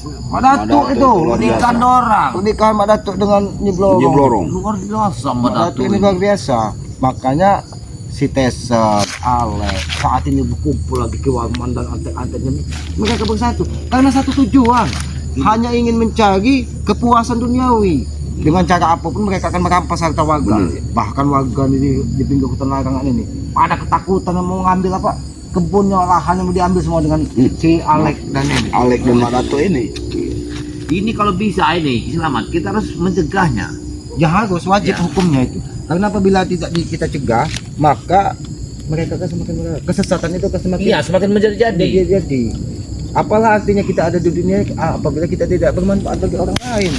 Mak Datuk itu Pernikahan orang. pernikahan Mak Datuk dengan Nyi Blorong. Luar biasa Mak Mak Datuk Datuk ini luar biasa. Makanya si Tesen, Alex saat ini berkumpul lagi ke Wangman dan antek-anteknya mereka bersatu karena satu tujuan, hanya ingin mencari kepuasan duniawi. Dengan cara apapun mereka akan merampas harta warga. Bahkan warga di pinggir hutan larangan ini pada ketakutan mau ngambil apa kebunnya, lahannya mau diambil semua dengan si Alex dan ini. Alex dan Mak Datuk ini. Ini kalau bisa ini selamat, kita harus mencegahnya. Ya harus wajib Ya. hukumnya itu. Karena apabila tidak kita cegah, maka mereka akan semakin kesesatan itu akan semakin Iya, semakin menjadi-jadi. jadi. Apalah artinya kita ada di dunia apabila kita tidak bermanfaat bagi orang lain.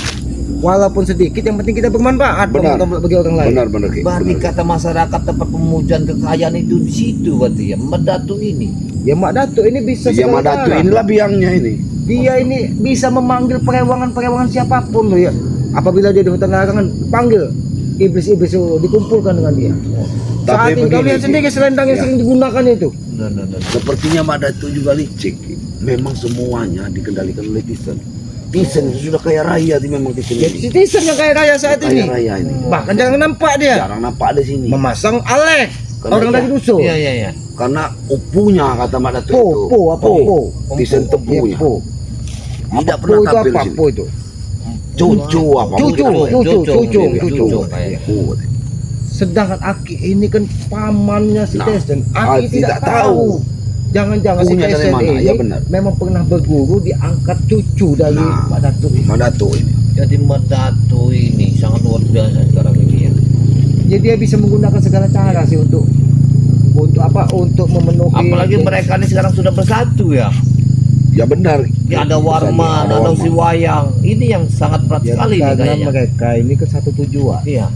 Walaupun sedikit, yang penting kita bermanfaat bagi orang lain. Benar. Berarti kata masyarakat tempat pemujaan kekayaan itu di situ berarti ya, Mak Datuk ini. Ya Mak Datuk ini bisa Ya Mak Datuk inilah biangnya ini. Dia ini bisa memanggil perewangan siapapun loh ya. Apabila dia di hutan larangan, panggil iblis-iblis itu dikumpulkan dengan dia. Saat ini kau lihat sendiri selendang yang sering digunakan itu. Nah. Sepertinya Mak Datuk juga licik. Memang semuanya dikendalikan oleh Tisen. Tisen itu sudah kaya raya sih memang Tisen Ya, ini. si Tisen yang kaya raya saat ini. Kaya raya ini. Bahkan jarang nampak dia. Jarang nampak di sini. Memasang Alex, Karena orang iya. dari dusun. Iya. Karena upunya kata Mak Datuk itu. Po, apa po? Tisen tebunya. Po. Tidak Po pernah itu tampil apa? di sini. Po itu. Cucu apa? Cucu. Kayak. Oh, Sedangkan Aki ini kan pamannya si Nah, Tesen. Aki Aki tidak tidak tahu. tahu. Jangan-jangan si Punya dari Tesen mana? ini Ya benar. memang pernah berguru diangkat cucu dari Nah. Mak Datuk. Mak Datuk ini. Jadi Mak Datuk ini sangat luar biasa sekarang ini ya. Jadi dia bisa menggunakan segala cara sih untuk apa? Untuk memenuhi. Apalagi mereka ini sekarang sudah bersatu ya. Ya benar. Ya, ada Warman, ada si Wayang. Ini yang sangat berat Ya, sekali nih karena kayaknya. mereka ini ke satu tujuan. Iya.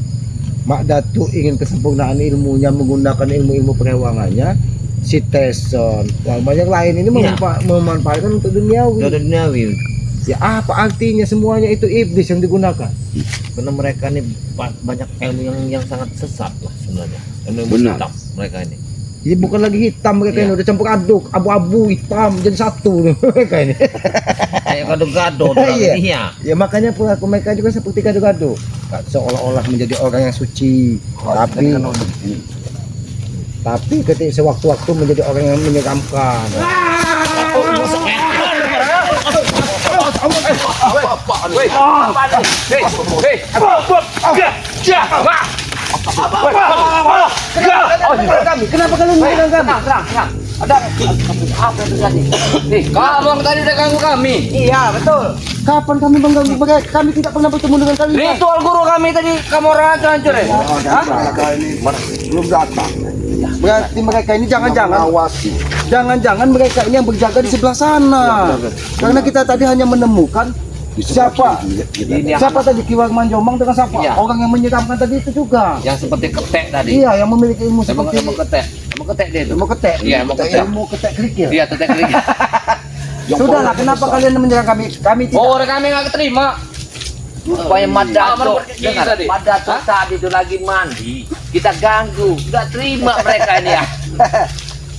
Mak Datuk ingin kesempurnaan ilmunya menggunakan ilmu-ilmu perewangannya. Si Tesen, yang banyak lain ini Iya. memanfaatkan untuk duniawi. Sudah duniawi. Ya apa artinya semuanya itu iblis yang digunakan? Karena mereka ini banyak ilmu yang sangat sesat lah sebenarnya. Ilmu Benar. hitam mereka ini. Jadi bukan lagi hitam mereka Iya. ini udah campur aduk, abu-abu hitam jadi satu mereka ini. Kayak gado-gado Iya. iya. Ya makanya perilaku mereka juga seperti gado-gado, seolah-olah menjadi orang yang suci, tapi ketika sewaktu-waktu menjadi orang yang menyeramkan. Kenapa kalian menyerang kami? Ada apa itu tadi? Kamu yang tadi udah ganggu kami. Iya betul. Kapan kami mengganggu mereka? Kami tidak pernah bertemu dengan kalian. Ritual guru kami tadi kamu orang hancur ya? Belum datang. Berarti mereka ini jangan-jangan Mengawasi. mereka ini yang berjaga di sebelah sana. Karena kita tadi hanya menemukan siapa siapa tadi Ki Warman Jombang dengan siapa? Iya. Orang yang menyeramkan tadi itu juga. Yang seperti ketek tadi. Iya, yang memiliki ilmu Emang seperti ketek. Emang ketek dia itu. ilmu ketek. Iya, ilmu ketek. Ilmu ketek kerikil. Iya, ketek kering. Sudahlah, kenapa kalian menyerang kami? Kami tidak. Oh, orang kami nggak keterima. Supaya Mak Datuk, dengar, Mak Datuk tadi itu lagi mandi, kita ganggu, nggak terima mereka ini ya.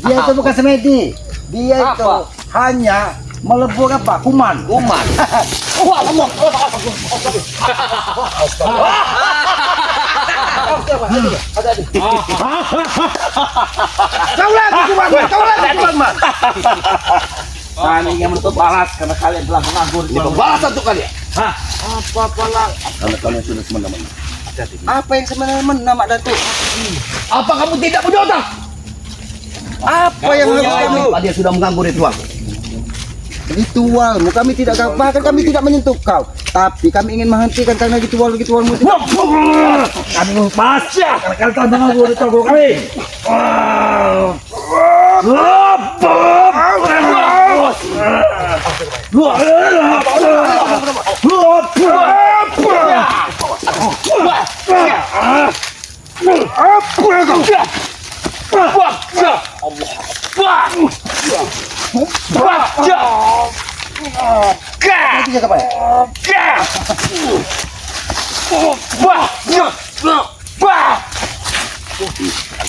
Dia itu bukan semedi. Dia itu Apa? hanya melebur apa? Kuman. Kuman. Wah, Allah. Kau lagi kuman. Kami ingin menuntut balas karena kalian telah menganggur. Ini pembalasan untuk kalian. Apa-apalah. Karena kalian sudah semena-mena. Apa yang sebenarnya Mak Datuk? Apa kamu tidak punya otak? Apa yang harus kami? Dia sudah mengganggu ritual. Ritualmu kami tidak, bahkan kami tidak menyentuh kau, tapi kami ingin menghentikan karena ritualmu tidak. Kami mau pasya karena kalian telah mengganggu ritual guru kami.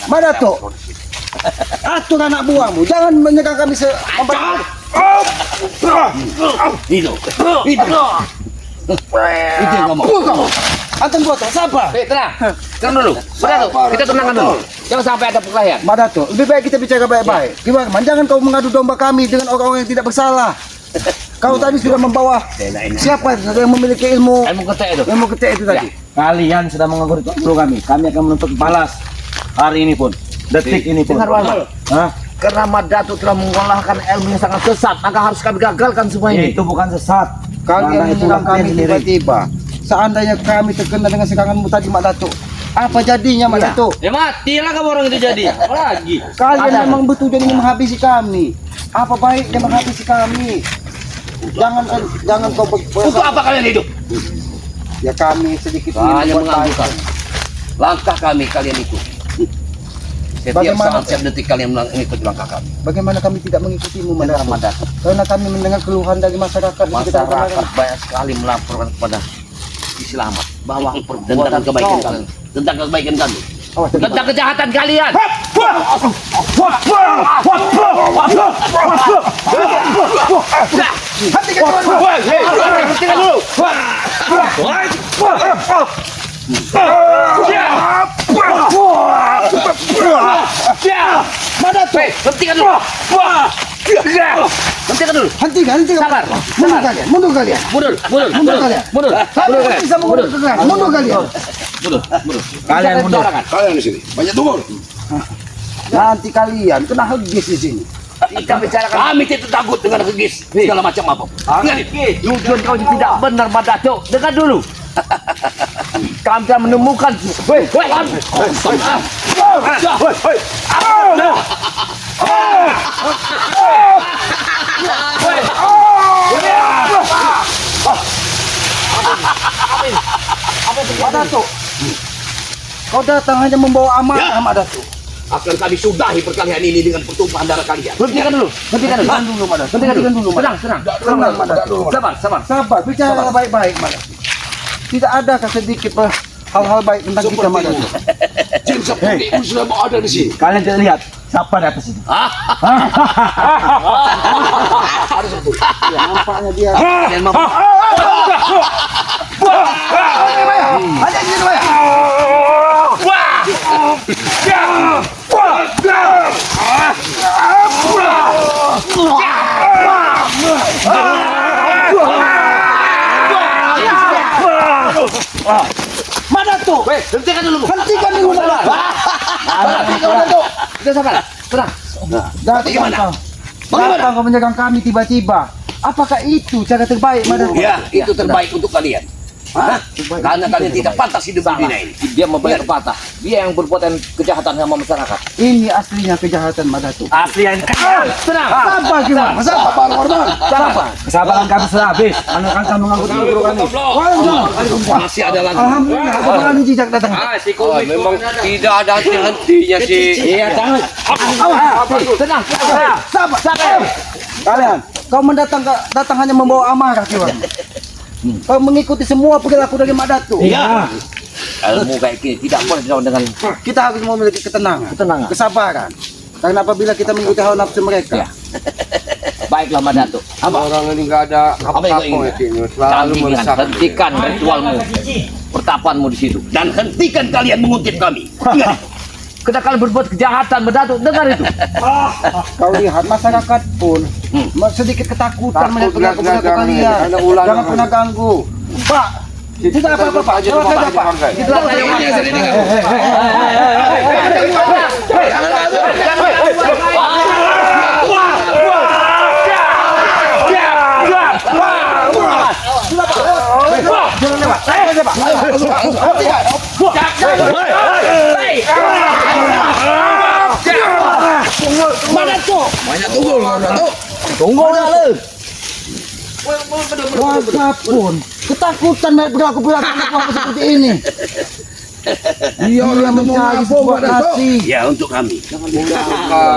Mak Datuk, atur anak buahmu, jangan menyerang kami Itu yang ngomong. Antum gua tuh, siapa? Tenang. Tenang dulu. Madato, kita tenangkan dulu. Jangan sampai ada perkelahian. Madato, lebih baik kita bicara baik-baik. Gimana? Jangan kau mengadu domba kami dengan orang-orang yang tidak bersalah. Kau tadi sudah membawa siapa yang memiliki ilmu Ilmu ketek itu. ilmu ketek itu tadi? Kalian sudah mengganggu ritual kami. Kami akan menuntut balas hari ini pun, detik ini pun. Dengar Wawan. Hah? Karena Madato telah mengolahkan ilmu yang sangat sesat, maka harus kami gagalkan semua ini. Itu bukan sesat. Kalian Karena itu menyerang kami kalian sendiri. tiba-tiba. Seandainya kami terkena dengan seranganmu tadi, Madato, apa jadinya, Madato? Ya matilah kamu orang itu jadi. Apa lagi? Kalian memang betul jadi menghabisi kami. Apa baiknya menghabisi kami? Jangan kau Untuk apa kalian hidup? Ya kami sedikit Hanya ingin berbuat baik. mengagukan. Langkah kami kalian ikut. Setiap Bagaimana? saat, setiap detik kalian mengikuti langkah kami. Bagaimana kami tidak mengikutimu, Dengar Madato? Madato. Karena kami mendengar keluhan dari masyarakat di sekitar Masyarakat kemarin. banyak sekali melaporkan kepada si Selamat bahwa Tentang perbuatan kebaikan kau- kami. Tentang kebaikan kami. Awas, tentang kejahatan kalian. Hentikan dulu. Madato, Hentikan dulu. Hentikan dulu. hentikan. Sabar. Mundur kalian, mundur kalian. Mundur. Mundur kalian. Mundur. Kalian tidak bisa mundur kalian. Mundur kalian. Kalian mundur. Kalian di sini. Banyak tunggu. Nanti kalian kena hegis di sini. Kita bicarakan. Kami tidak takut dengan regis segala macam apa. Ingat, Tujuan kau ini tidak benar, Madato. Dengar dulu. Kami telah menemukan. Madato, kau datang hanya membawa amanah, Madato. akan kami sudahi perkelahian ini dengan pertumpahan darah kalian. Hentikan dulu. Hentikan dulu, Madato. Hentikan dulu. Tenang. Tenang, Madato. Sabar, bicara baik-baik, Madato. Tidak ada sedikit hal-hal baik tentang kita, Madato. Jin seperti itu sudah mau ada di sini. Kalian tidak lihat siapa di atas itu? Ya, nampaknya dia. Kalian mau Ada di sini, Maya. Madato, hentikan dulu. hentikan dulu, Madato. Kita sabar. Tenang. Datang kau menjaga kami tiba-tiba. Apakah itu cara terbaik, Madato? Ya, itu terbaik untuk kalian. Hah? Karena kalian tidak pantas hidup di dunia ini. Dia membayar patah. Dia yang berbuat kejahatan sama masyarakat. Ini aslinya kejahatan, Madato. Asli yang Tenang. Sabar gimana? Sabar, Sabar. kesabaran kami sudah habis. Anda akan mengganggu ritual kami. Masih ada lagi. Alhamdulillah, kau berani jijak datang. Memang tidak ada henti-hentinya sih. Iya, jangan. Tenang. Sabar. Kalian, kau datang hanya membawa amarah, Kiwan. Kau mengikuti semua perilaku dari Madato. Iya. Ilmu kayak gini tidak boleh dilawan dengan Kita harus memiliki ketenangan, Ketenangan. kesabaran. Karena apabila kita mengikuti hawa nafsu mereka, Ya. Baiklah, Madato. Orang ini nggak ada Apa yang kau inginkan? Kami inginkan hentikan ritualmu, pertapanmu di situ. Dan hentikan kalian mengutip kami. Ingat, Ketika kalian berbuat kejahatan, Madato, dengar itu. kau lihat masyarakat pun sedikit ketakutan melihat perilaku kalian. Jangan pernah ganggu. Pak, tidak apa-apa, Pak. Jawab saja, Pak. Itulah saya Jangan lewat. Saja, Pak. banyak tunggu loh. Tunggu dulu. Walaupun ketakutan melihat perilaku seperti ini. Dia mencari sebuah nasi. Ya, untuk kami.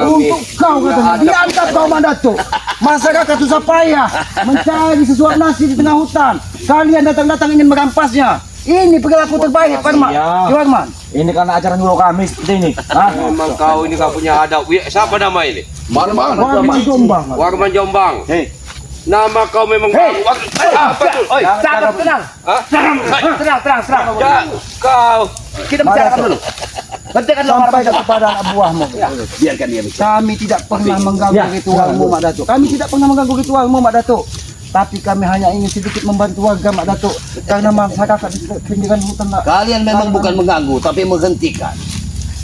Untuk kau katanya, dianggap kau Madato. Masyarakat susah payah mencari sesuap nasi di tengah hutan. Kalian datang-datang ingin merampasnya. Ini perilaku terbaik, Pak Arman. Iya. Arman. Ini karena acara dulu kami seperti ini. Hah? Memang kau ini gak punya adab. Siapa nama ini? Marman. Warman Jombang. Warman Jombang. Hei, Nama kau memang apa tuh? Oi, Sabar, tenang. hah? Tenang. Ya, kau. Kita bicarakan dulu. Hentikan dulu Sampaikan kepada anak buahmu. Biarkan dia bicara. Kami tidak pernah mengganggu Ya. ritualmu, Mak Datuk. Kami tidak pernah mengganggu ritualmu, Mak Datuk. Tapi kami hanya ingin sedikit membantu warga, Mak Datuk. Karena masyarakat di pinggiran hutan, Mak. Kalian memang bukan mengganggu, tapi menghentikan.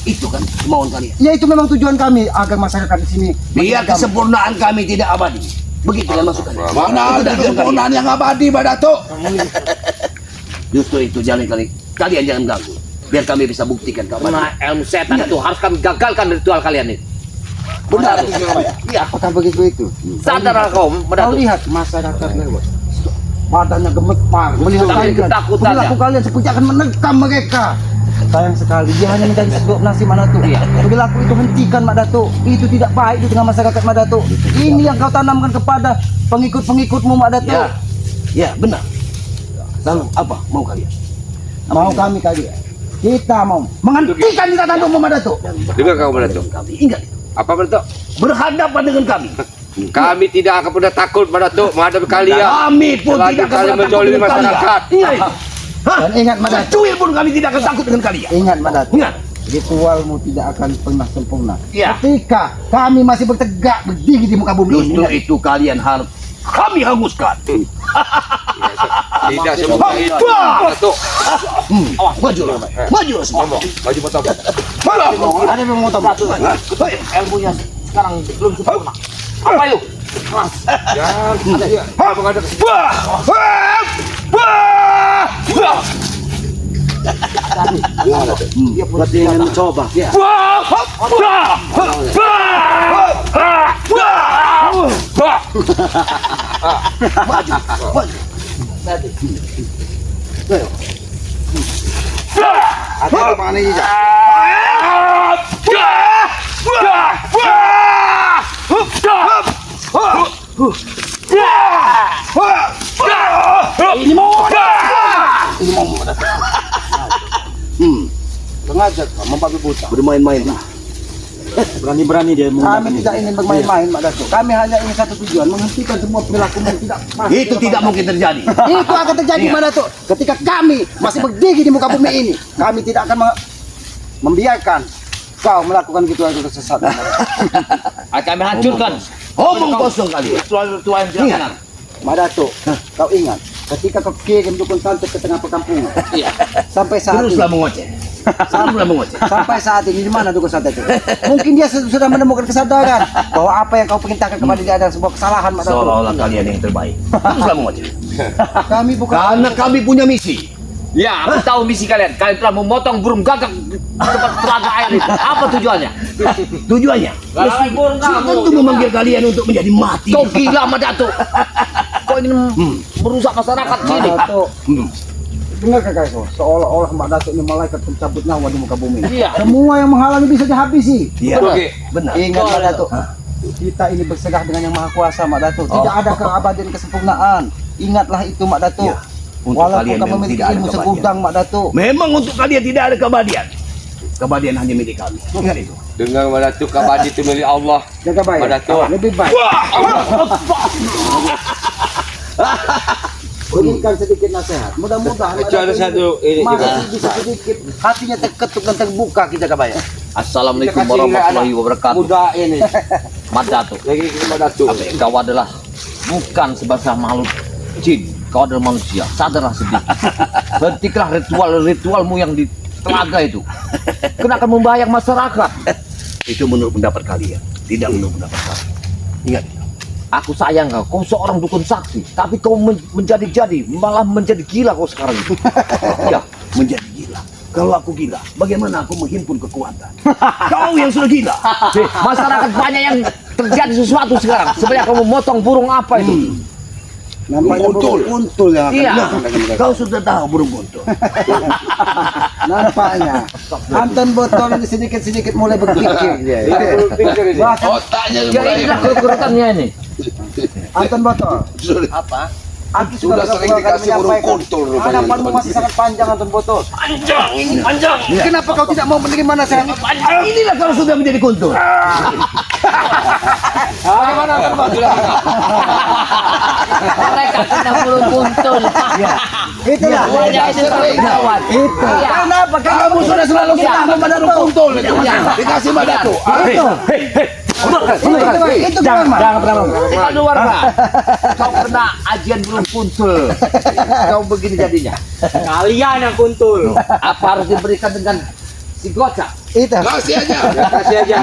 Itu kan kemauan kalian. Ya itu memang tujuan kami agar masyarakat di sini Biar menjaga- kesempurnaan kami tidak abadi. Begitu kan maksud kalian. Mana ada kesempurnaan yang abadi, Pak Datuk? Justru itu jalan kalian jangan ganggu. Biar kami bisa buktikan keabadian. Nah, ilmu setan itu harus kami gagalkan ritual kalian ini. Benar. Iya, Apakah begitu itu? sadar kau, Kau Datuk. lihat masyarakat lewat. Badannya gemetar melihat Tapi kalian. ketakutan Perilaku ya. kalian seperti akan menekam mereka. Sayang sekali, dia hanya mencari sebuah nasi, Mak Datuk. Iya. Perilaku itu hentikan, Mak Datuk. Itu tidak baik di tengah masyarakat, Mak Datuk. Ini yang kau tanamkan kepada pengikut-pengikutmu, Mak Datuk. Ya, ya benar. Lalu apa mau kalian? Mau kami kalian. Kita mau menghentikan kita tandukmu, Mak Datuk. Dengar kau Datuk. Kami ingat Apa Datuk? berhadapan dengan kami. Kami tidak akan pernah takut Datuk menghadapi kalian. Kami pun Selagi tidak akan kalian pernah takut menzalimi dengan kalian. masyarakat. Ingat itu. Hah? Dan ingat, Mak Datuk. Secuil pun kami tidak akan takut dengan kalian. Ingat, Mak Datuk. Ingat. Ritualmu tidak akan pernah sempurna. Ya. Ketika kami masih bertegak berdiri di muka bumi ini. Justru itu kalian harus kami hanguskan. Tidak semudah itu Datuk. Majulah, majulah semua. Baju potong. Ada yang mau tahu? Ilmunya sekarang belum sempurna. Apa yuk? Apa ada? Dia berarti ingin mencoba. Ya. Ada mana ini? Sengaja membabi buta. Bermain-main lah. berani-berani dia Kami menggunakan tidak ingin bermain-main, Mak Datuk. Kami hanya ingin satu tujuan, menghentikan semua perilaku yang tidak pas. Itu tidak mungkin terjadi. Itu akan terjadi, Mak Datuk. Ketika kami masih berdiri di muka bumi ini, kami tidak akan membiarkan kau melakukan ritual sesat. Kami hancurkan. Omong kosong kalian. Ritual-ritual yang tidak Ingat. benar. Mak Datuk, kau ingat ketika kau kirim dukun santet ke tengah perkampungan, sampai saat ini, Teruslah mengoceh. Teruslah mengoceh. sampai saat ini di mana dukun santet itu? Mungkin dia sudah menemukan kesadaran bahwa apa yang kau perintahkan kepada dia adalah sebuah kesalahan, Mak Datuk. Seolah-olah kalian yang terbaik. Teruslah mengoceh. Kami bukan Karena kami punya misi. Ya, aku tahu misi kalian. Kalian telah memotong burung gagak di tempat telaga air itu. Apa tujuannya? Tujuannya Lalai burung kamu. untuk memanggil kalian untuk menjadi mati. Kau gila, Mak Datuk. Kau ingin merusak masyarakat Mak sini. Datuk. Dengar kakak itu, seolah-olah Mak Datuk ini malaikat pencabut nyawa di muka bumi. Iya. Semua yang menghalangi bisa dihabisi. Iya. Oke. Benar. Ingat, Mak Datuk, kita ini berserah dengan yang Maha Kuasa, Mak Datuk. Tidak ada keabadian kesempurnaan. Ingatlah itu, Mak Datuk. Ya, untuk Walaupun kalian kamu memang memiliki tidak ada ilmu keabadian. segudang, Mak Datuk. Memang untuk kalian tidak ada keabadian. Keabadian hanya milik kami. Ingat itu. Dengan Datuk kabadi itu milik Allah. Jaga baik. Mak Datuk. Lebih baik. Berikan sedikit nasihat. Mudah-mudahan Mak Ada Datuk satu ini masih juga. bisa sedikit hatinya terketuk dan terbuka kita kabaya. Assalamualaikum warahmatullahi wabarakatuh. Muda ini. Mak Datuk. Lagi Mak Datuk. Kau adalah bukan sebesar makhluk jin. Kau adalah manusia. Sadarlah sedikit. Hentikanlah ritual-ritualmu yang di telaga itu. Kena akan membahayakan masyarakat. Itu menurut pendapat kalian, tidak menurut pendapat kami. Ingat. Aku sayang kau seorang dukun saksi. Tapi kau menjadi-jadi. Malah menjadi gila kau sekarang itu. Ya, menjadi gila. Kalau aku gila, bagaimana aku menghimpun kekuatan? Kau yang sudah gila. Masyarakat banyak yang terjadi sesuatu sekarang. Sebenarnya kamu memotong burung apa itu? Nampaknya Untul. untul yang akan Iya. Kau sudah tahu burung buntul. nampaknya. Anton Botol ini sedikit-sedikit mulai berpikir dia. Bahkan Otaknya Ya inilah kekurangannya ini. Anton Botol, Apa? Aku Sudah sering dikasih burung kuntul rupanya. harapanmu masih sangat panjang Anton Botol. Panjang, ini panjang. Kenapa kau tidak mau menerima nasihat? Inilah kalau sudah menjadi kuntul. Bagaimana Anton Botol? Mereka kena burung kuntul. Itulah. Wajah itu paling gawat. Itu. Kenapa kamu Sudah selalu kita pada kuntul. Dikasih badatu. Itu kawan, Mas. Jangan pernah. Keluar, Pak. Kau kena ajian burung kuntul. Kau begini jadinya. Kalian yang kuntul. Apa harus diberikan dengan si gocak? Itu. Kasih aja. Kasih aja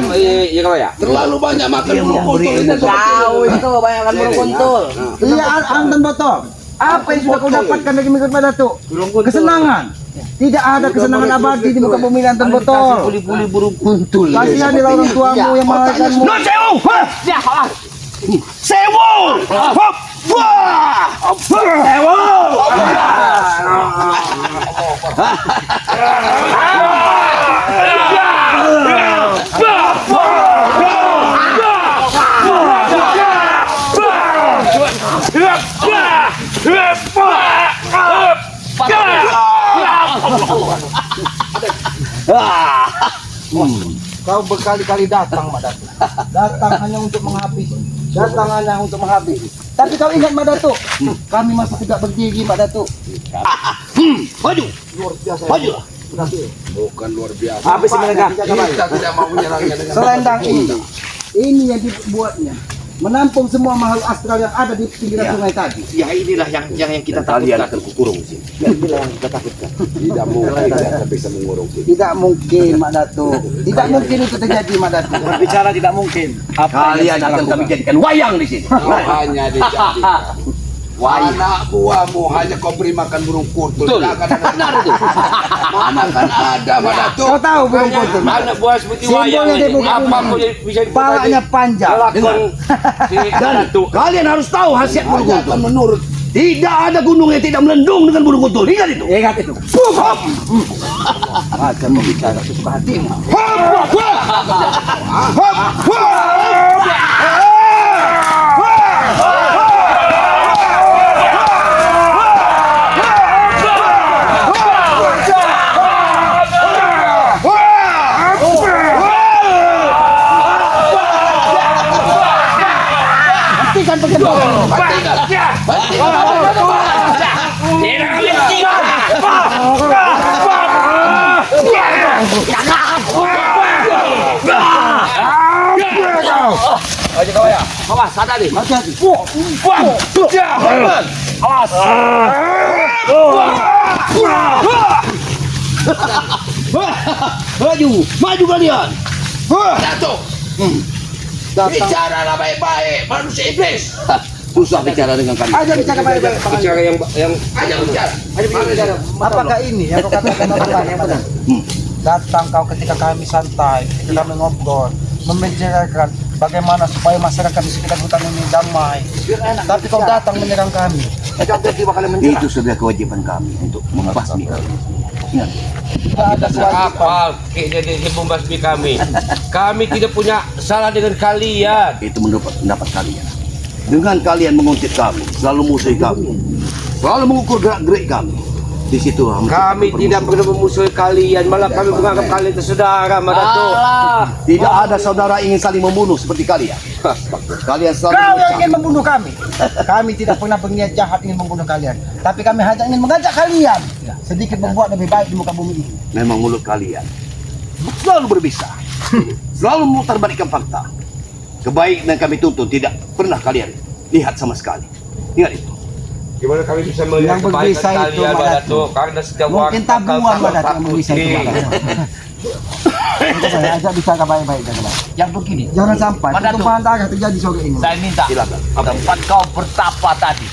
ya kau ya. Terlalu banyak makan burung kuntul ini. Kau itu banyak kan burung kuntul. Iya, Anton Botol. Apa yang sudah kau dapatkan dari Minggu Badatu? Kesenangan. Tidak ada kesenangan abadi di muka bumi Anton Botol. Buli-buli burung kuntul. Kasihanilah orang tuamu yang melahirkanmu. Ya, Kau berkali-kali datang, Mak Datu. Datang hanya untuk menghabisi. Datang hanya untuk menghabisi. Tapi kau ingat, Mak Datu, kami masih tidak berdiri, Mak Datu. Maju. Luar biasa. Maju. Bukan luar biasa. Habis mereka. Kita tidak mau menyerangnya dengan Selendang ini yang dibuatnya menampung semua makhluk astral yang ada di pinggiran sungai tadi. Ya inilah yang kita kalian takutkan. terkurung sih. Inilah yang kita takutkan. Tidak mungkin kita bisa mengurung sih. Tidak mungkin, Mak Datu. Tidak mungkin itu terjadi, Mak Datu. Bicara tidak mungkin. kalian akan kami jadikan wayang di sini. Kau hanya dijadikan anak buahmu hanya kau beri makan burung kuntul. Betul. Tidak akan ada. Benar itu. Mana kan ada mana tuh. Kau tahu burung kuntul? Anak buah seperti Simbolnya wayang dia ini. bukan Apa ini. pun bisa Kepalanya panjang. Lakon si Datu. Kalian harus tahu khasiat burung Hanya akan kuntul. menurut. Tidak ada gunung yang tidak melendung dengan burung kuntul. Ingat itu. Ingat itu. Macam bicara sesuka hatimu. Hentikan pertempuran. Ayo kau ya. Awas, sadar nih. Hati-hati. Maju kalian. Datuk. Datang. Bicaralah baik-baik. Manusia iblis. Susah bicara dengan kalian. Aja bicara baik-baik. Bicara yang Aja bicara. Apakah ini yang kau katakan orang yang benar? Datang kau ketika kami santai, ketika kami ngobrol, membicarakan bagaimana supaya masyarakat di sekitar hutan ini damai. Tapi kau datang menyerang kami. Itu sudah kewajiban kami untuk membasmi kalian. Ingat. Tidak ada kewajiban. apa jadi membasmi kami. Kami tidak punya salah dengan kalian. Itu mendapat pendapat kalian. Dengan kalian mengungkit kami, selalu musuhi kami, selalu mengukur gerak-gerik kami. Di situ Kami tidak pernah memusuhi kalian, malah kami menganggap kalian itu saudara, Madato. Tidak ada saudara ingin saling membunuh seperti kalian. Kalian selalu Kau yang berusaha. ingin membunuh kami. Kami tidak pernah berniat jahat ingin membunuh kalian. Tapi kami hanya ingin mengajak kalian sedikit membuat lebih baik di muka bumi ini. Memang mulut kalian selalu berbisa, selalu memutarbalikkan fakta. Kebaikan yang kami tuntun tidak pernah kalian lihat sama sekali. Ingat itu. Gimana kami bisa melihat Yang berbisa kebaikan itu, kalian, Madato. Madato? Karena setiap Mungkin waktu tabuan kau Madato yang berbisa itu. takuti. Itu saya ajak bicara baik-baik jangan. Yang begini, Jangan sampai Madato. pertumpahan darah terjadi sore ini. saya minta tempat kau bertapa tadi.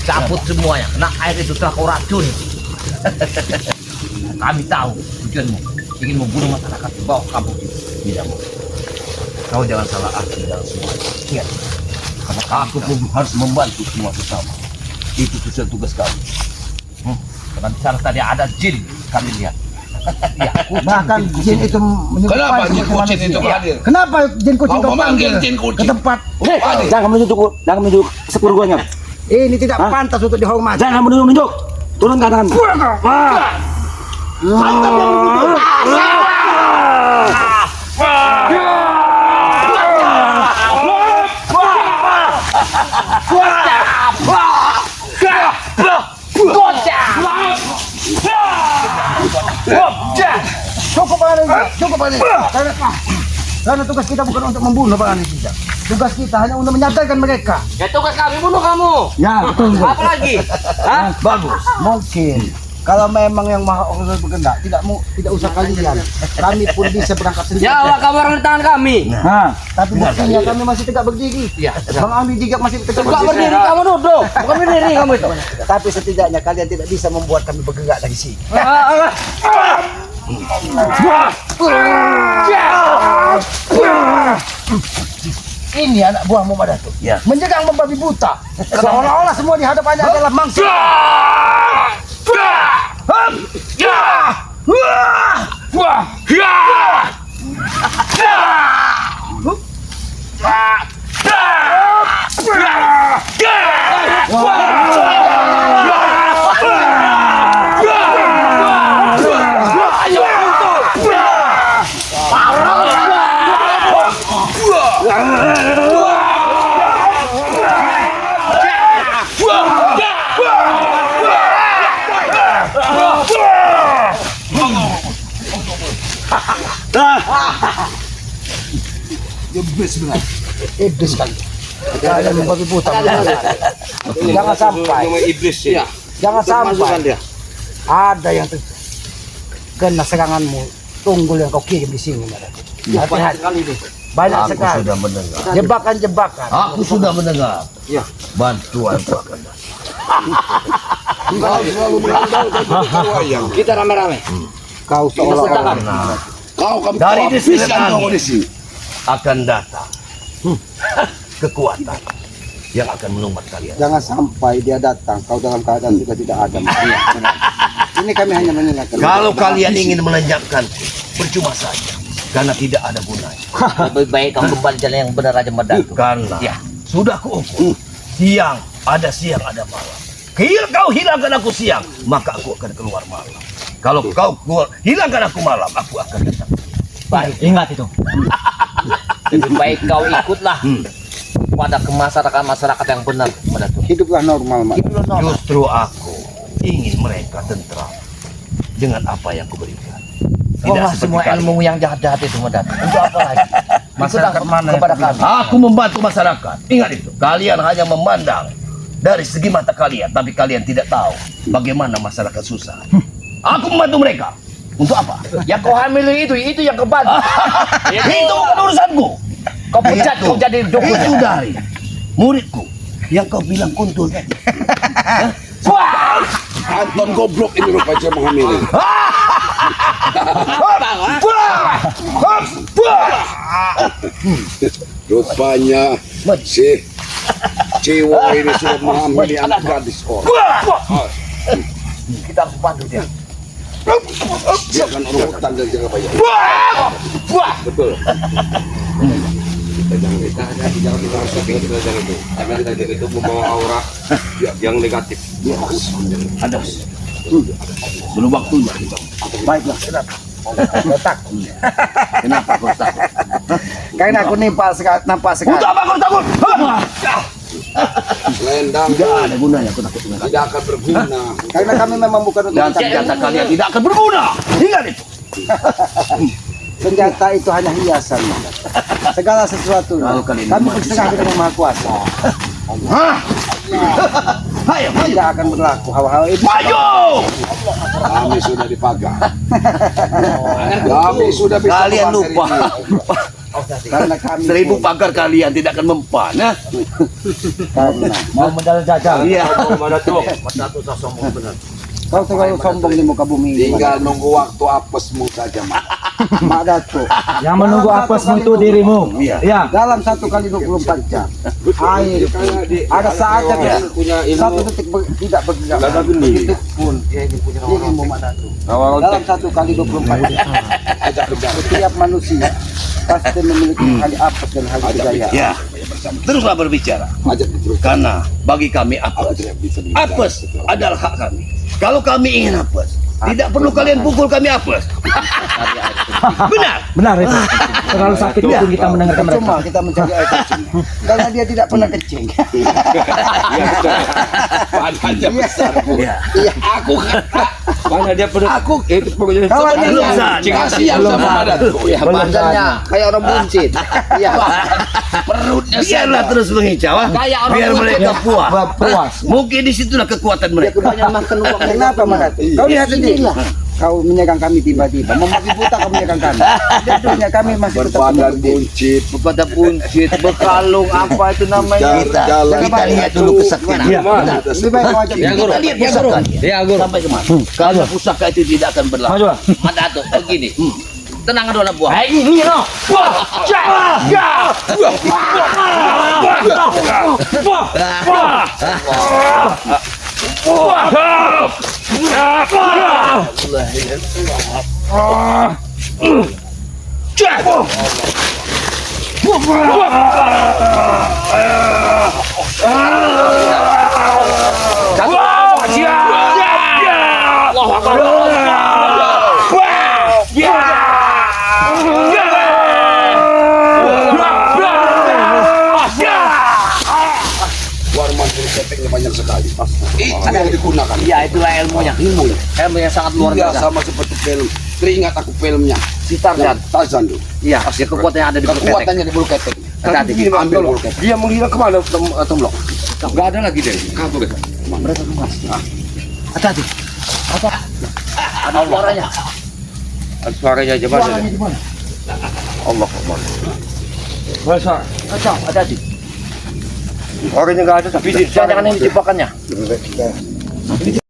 Cabut semuanya, karena air itu telah kau racun. Kami tahu tujuanmu, ingin membunuh masyarakat di bawah kampung ini. Tidak mau. Kau jangan salah arti dalam semua. Ingat, karena aku pun harus membantu semua sesama. Itu tugas kami. Karena di sana tadi ada jin, kami lihat. Ya, Bahkan jin itu menyerupai Kenapa jin seperti kucing manusia. itu hadir? Kenapa jin kucing Kau kau memanggil panggil jin kucing. ke tempat? Jangan menuju sepur guanya. Ini tidak pantas untuk dihormati. Jangan menunduk-nunduk. Turunkan tangan. Cukup Pak Anies, cukup Pak Anies. Karena tugas kita bukan untuk membunuh Pak Anies. Tugas kita hanya untuk menyadarkan mereka. Ya tugas kami bunuh kamu. Ya betul. Apa lagi? Hah? Bagus. Mungkin kalau memang yang maha Allah berkehendak tidak usah kalian. Kami pun bisa berangkat sendiri. Ya Allah, kabar di tangan kami. Nah, tapi buktinya kami masih tegak berdiri. Ya. Bang Ami juga masih tegak Tegak berdiri. berdiri kamu duduk, bukan berdiri kamu itu. Tapi setidaknya kalian tidak bisa membuat kami bergerak dari sini. Ini anak buah Muhammad Datuk. Ya. Menjegang membabi buta. Seolah-olah semua di hadapannya adalah mangsa. Iblis kali. Jangan membabi buta. Jangan sampai. Iblis ya. Jangan sampai. Ada yang kena seranganmu. Tunggul yang kau kirim di sini. Hati-hati. Banyak Aku sekali. sudah mendengar. Jebakan-jebakan. Aku sudah mendengar. Ya. Bantuan itu akan datang. Kita rame-rame. Kau seolah-olah. Kau kami Dari kau distrik habiskan kami. kau di sini. Akan datang kekuatan yang akan menumbat kalian. Jangan sampai dia datang. Kau dalam keadaan juga tidak ada. Ini kami hanya mengingatkan. Kalau kalian ingin melenyapkan, percuma saja. Karena tidak ada gunanya. Lebih baik kamu kembali jalan yang benar aja Madatu. Karena Ya. sudah kuukur. Siang ada malam. Kau hilangkan aku siang, maka aku akan keluar malam. Kalau kau hilangkan aku malam, aku akan datang. Baik. Ingat itu. Lebih baik kau ikutlah pada ke masyarakat yang benar Madatu. Hiduplah normal, Mak. Justru aku ingin mereka tentram dengan apa yang kuberikan. Wah, semua kalian. ilmu yang jahat-jahat itu Madatu. Untuk apa lagi? Masyarakat mana yang kepada kau kami. Aku membantu masyarakat. Ingat itu. Kalian hanya memandang dari segi mata kalian, tapi kalian tidak tahu bagaimana masyarakat susah. Aku membantu mereka. Untuk apa? Yang kau hamil itu yang kebantu. Itu bukan urusanku. Kau pecat, kau jadi dukun. Itu dari muridku yang kau bilang kuntul tadi. Anton goblok ini rupanya menghamili. Rupanya si Ciwo ini sudah menghamili anak gadis orang. Kita harus bantu dia. Dia akan orang hutan dan jaga bayar. Betul. Jangan kita harus shopping kita jangan itu. Karena kita itu membawa aura yang negatif. Ada. Belum waktunya. Baiklah, kenapa? Kau takut. Kenapa kau takut? Karena aku nampak sekali. Untuk apa kau takut? Selendang Tidak ada gunanya aku takut dengan kalian. tidak akan berguna. Karena kami memang bukan untuk Dan senjata kalian tidak akan berguna. Ingat itu. senjata itu hanya hiasan. Segala sesuatu. Kalau kalian Kami mati berserah dengan Maha Kuasa. Ayo, ayo. Tidak akan berlaku hal-hal itu. Ayo. Kami sudah dipagar. Kami sudah bisa Kalian membahas lupa. ini. Karena kami 1000 pagar kalian tidak akan mempan. Ya? karena Mau medal jajah. Iya. Madatu tak sombong benar. kau terlalu sombong di muka bumi ini. Tinggal nunggu waktu apesmu saja, Mak. Mak Datuk. Yang menunggu apesmu itu dirimu. Iya. Iya. Dalam 1 kali 24 jam air ada saatnya punya satu detik tidak bergerak. Begitu pun dirimu Mak Datuk. Dalam 1 kali 24 jam setiap manusia pasti memiliki kali apes dan kali kejayaan. Ya, teruslah berbicara. Karena bagi kami apes adalah hak kami. Kalau kami ingin apes, tidak perlu kalian pukul kami apes. Benar. Benar itu. Terlalu sakit Iya. itu kita mendengarkan mereka. Cuma kita mencari air kencing. Karena dia tidak pernah kencing. Badannya besar. Ya. Aku kata mana dia pernah aku itu pokoknya Kawan sebenarnya belum saat. kasihan Belum sama saat. badanku ya. Badannya kayak orang buncit. Iya. Perutnya Biarlah terus mengicau, ah. Kayak orang biar tua. mereka puas. Puas. Mungkin disitulah kekuatan Dia mereka. kebanyakan makan uang. Kenapa Maratu? Kau lihat sendiri. Kau menyegang kami tiba-tiba. Memaki buta kau menyegang kami. Tentunya kami masih tetap buncit. Pada buncit, bekalung, apa itu namanya? Kita lihat dulu kesaktian. Iya. Lebih baik kau ajak Ya guru. Kita lihat pusaka. Ya guru. Sampai kemana? Karena pusaka itu tidak akan berlaku. Maju. Ada tuh begini. Tenang dulu buah. Ini no. Warman kepeknya banyak sekali. Itu yang digunakan. Iya, itulah ilmunya. Ilmu yang sangat luar Iya, biasa. sama seperti film. Teringat aku filmnya. Si Tarzan. Tarzan tuh. Iya, dia kekuatan yang ada di bulu ketek. Kekuatannya di bulu ketek. Hati-hati. Begini, ambil bulu ketek. Dia menghilang kemana Tomlok? Enggak ada lagi deh. Kabur ya. Hati-hati. Ada suaranya. Suaranya aja mana? Allah Akbar. Masa. Kacau, hati-hati. Orangnya enggak ada tapi Jangan ini jebakannya.